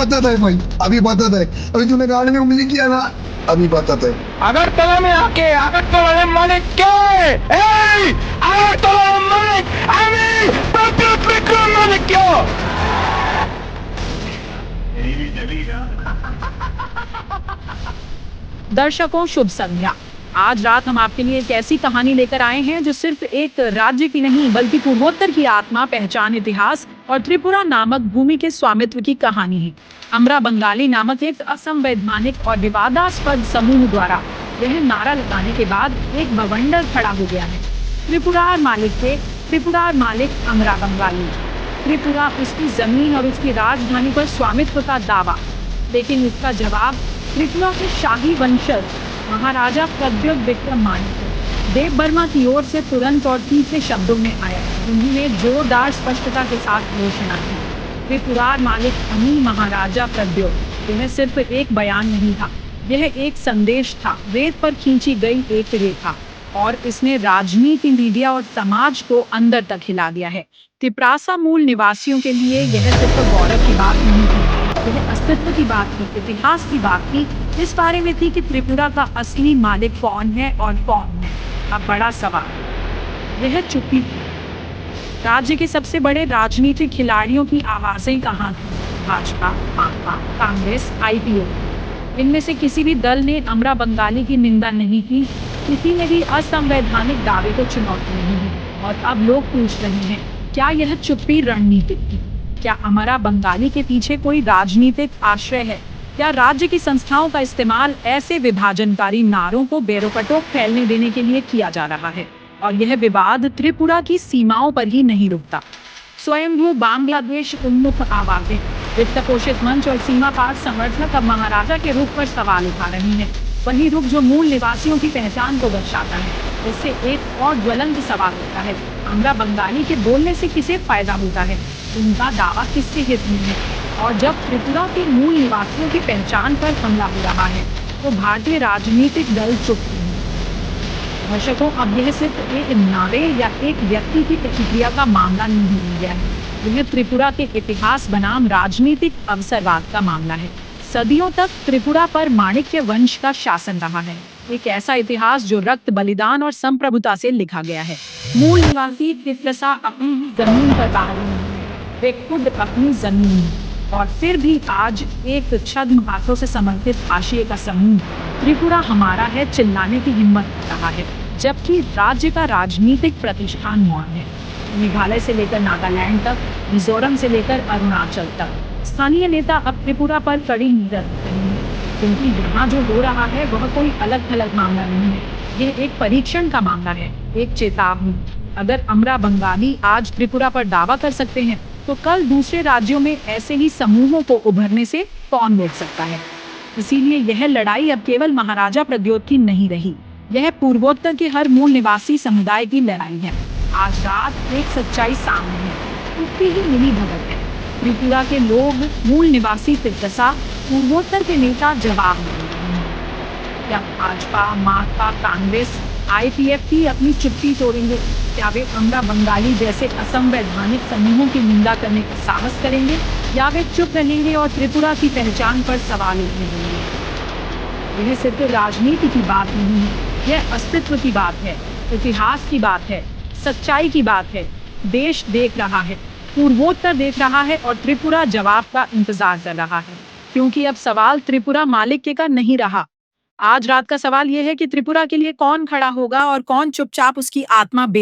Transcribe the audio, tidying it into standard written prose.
बताता है भाई, अभी बताता है। अभी तूने गाड़ी में उंगली किया ना, अभी बताता है। আগরতলা में आके আগরতলার মালিক কে? এই আগরতলার মালিক আমি প্রদ্যুৎ বিক্রম মালিক। दर्शकों, शुभ संध्या। आज रात हम आपके लिए एक ऐसी कहानी लेकर आए हैं जो सिर्फ एक राज्य की नहीं बल्कि पूर्वोत्तर की आत्मा, पहचान, इतिहास और त्रिपुरा नामक भूमि के स्वामित्व की कहानी है। अमरा बंगाली नामक एक असंवैधानिक और विवादास्पद समूह द्वारा यह नारा लगाने के बाद एक बवंडर खड़ा हो गया है। त्रिपुरार मालिक के त्रिपुरार मालिक अमरा बंगाली। त्रिपुरा, उसकी जमीन और उसकी राजधानी पर स्वामित्व का दावा। लेकिन इसका जवाब त्रिपुरा के शाही वंशज महाराजा प्रद्युत विक्रम मानिक देव वर्मा की ओर से तुरंत और तीखे शब्दों में आया। उन्होंने जोरदार स्पष्टता के साथ घोषणा की, त्रिपुरार मालिक अमी महाराजा प्रद्युत। यह सिर्फ एक बयान नहीं था, यह एक संदेश था, वेद पर खींची गई एक रेखा, और इसने राजनीति, मीडिया और समाज को अंदर तक हिला दिया है। तिप्रासा मूल निवासियों के लिए यह सिर्फ गौरव की बात नहीं थी, यह अस्तित्व की बात थी, इतिहास की बात थी। इस बारे में थी कि त्रिपुरा का असली मालिक कौन है और कौन है। अब बड़ा सवाल यह चुप्पी थी। राज्य के सबसे बड़े राजनीतिक खिलाड़ियों की आवाजें कहाँ थी? भाजपा, आपा, कांग्रेस, आईपीओ, इनमें से किसी भी दल ने अमरा बंगाली की निंदा नहीं की, किसी ने भी असंवैधानिक दावे को चुनौती नहीं दी। और अब लोग पूछ रहे हैं, क्या यह चुप्पी रणनीतिक थी? क्या अमरा बंगाली के पीछे कोई राजनीतिक आश्रय है? क्या राज्य की संस्थाओं का इस्तेमाल ऐसे विभाजनकारी नारों को बेरोकटोक फैलने देने के लिए किया जा रहा है? और यह विवाद त्रिपुरा की सीमाओं पर ही नहीं रुकता। स्वयंभू बांग्लादेश उन्मुख आवाजें, वित्त पोषित मंच और सीमा पार समर्थक अब महाराजा के रूप पर सवाल उठा रही हैं। वही रूप जो मूल निवासियों की पहचान को दर्शाता है। इससे एक और ज्वलंत सवाल होता है, अमरा बंगाली के बोलने से किसे फायदा होता है? उनका दावा किसके हित में है? और जब त्रिपुरा के मूल निवासियों की पहचान पर हमला हो रहा है, तो भारतीय राजनीतिक दल चुप नहीं। दर्शकों, अब यह सिर्फ एक नारे या एक व्यक्ति की प्रतिक्रिया का मामला नहीं हो गया है। यह त्रिपुरा के इतिहास बनाम राजनीतिक अवसरवाद का मामला है। सदियों तक त्रिपुरा पर माणिक्य वंश का शासन रहा है, एक ऐसा इतिहास जो रक्त, बलिदान और संप्रभुता से लिखा गया है। मूल निवासी तिप्रासा अपनी जमीन पर बाहर नहीं है, वे खुद अपनी जमीन, और फिर भी आज एक छद्म हाथों से समर्थित हाशिए का समूह त्रिपुरा हमारा है चिल्लाने की हिम्मत कर रहा है, जबकि राज्य का राजनीतिक प्रतिष्ठान मौन है। मेघालय से लेकर नागालैंड तक, मिजोरम से लेकर अरुणाचल तक, स्थानीय नेता अब त्रिपुरा पर कड़ी नजर रख रहे हैं, क्योंकि यहाँ जो हो रहा है वह कोई अलग थलग मामला नहीं है। यह एक परीक्षण का मामला है, एक चेतावनी। अगर अमरा बंगाली आज त्रिपुरा पर दावा कर सकते हैं, तो कल दूसरे राज्यों में ऐसे ही समूहों को उभरने से कौन रोक सकता है? इसीलिए यह लड़ाई अब केवल महाराजा प्रद्योत की नहीं रही, यह पूर्वोत्तर के हर मूल निवासी समुदाय की लड़ाई है। आज रात एक सच्चाई सामने है, उसकी ही मिली भगत है। त्रिपुरा के लोग, मूल निवासी तिप्रासा, पूर्वोत्तर के नेता जवाब देंगे। क्या भाजपा, माकपा, कांग्रेस, आईपीएफटी अपनी चुप्पी तोड़ेंगे? क्या वे अमरा बंगाली जैसे असंवैधानिक समूहों की निंदा करने का साहस करेंगे, या वे चुप रहेंगे और त्रिपुरा की पहचान पर सवाल उठने देंगे? यह सिर्फ राजनीति की बात नहीं है, यह अस्तित्व की बात है, इतिहास की बात है, सच्चाई की बात है। देश देख रहा है, पूर्वोत्तर देख रहा है, और त्रिपुरा जवाब का इंतजार कर रहा है। क्योंकि अब सवाल त्रिपुरा मालिक का नहीं रहा। आज रात का सवाल यह है कि त्रिपुरा के लिए कौन खड़ा होगा और कौन चुपचाप उसकी आत्मा बेच